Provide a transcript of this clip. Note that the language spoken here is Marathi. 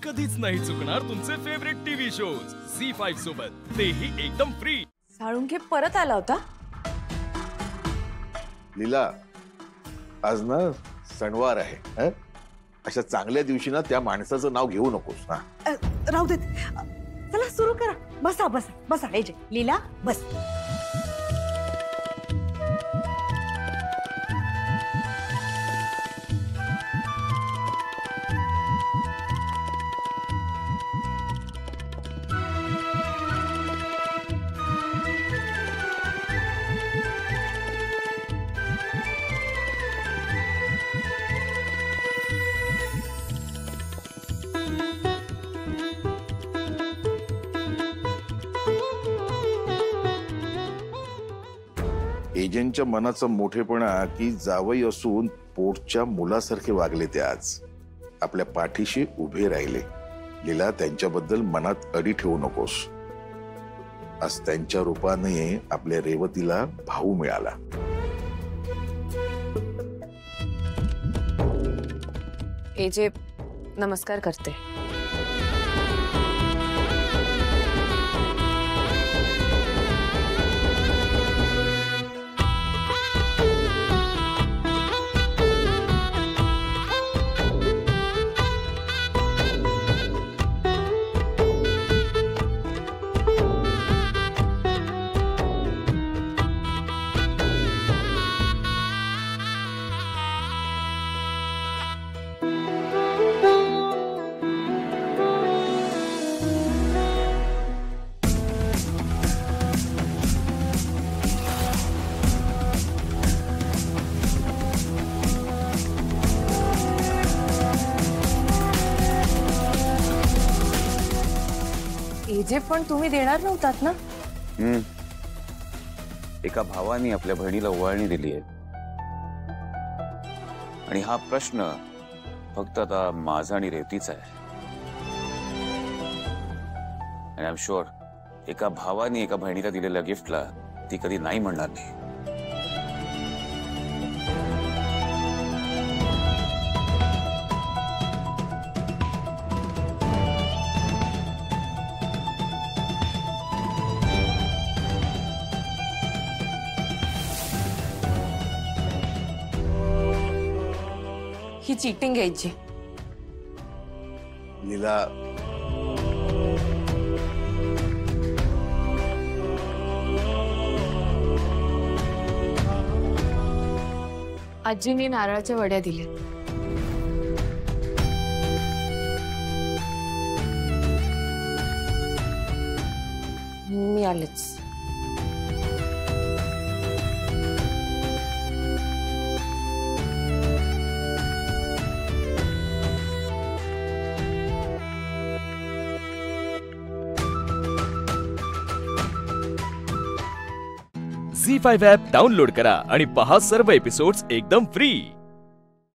कधीच नाही चुकणार तुमचे फेवरेट टीव्ही शोज झी5 सोबत, तेही एकदम फ्री। साळुंखे परत आला होता? लीला, आज ना सणवार आहे हं? अशा चांगल्या दिवशी ना त्या माणसाचं नाव घेऊ नकोस ना। राहू देत, चला सुरू करा। बसा बसा बसा एजे, लीला बस। एजंटच्या मनाचा मोठेपणा की जावई असून पोटच्या मुलासारखे वागले ते आज आपल्या पाठीशी उभे राहिले। लीला, त्यांच्याबद्दल मनात अडी ठेवू नकोस। आज त्यांच्या रूपाने आपल्या रेवतीला भाऊ मिळाला। एजे नमस्कार करते। एजे पण तुम्ही देणार नव्हतात ना? एका भावाने आपल्या बहिणीला ओवाळणी दिली आहे आणि हा प्रश्न फक्त आता माझा आणि रेवतीचा आहे। आणि आय एम शुअर एका भावाने एका बहिणीला दिलेल्या गिफ्टला ती कधी नाही म्हणणार नाही। ही चीटिंग घ्यायची। लीला, आजीने नारळाच्या वड्या दिल्या। मी आलेच। झी5 ॲप डाउनलोड करा आणि पहा सर्व एपिसोड्स एकदम फ्री।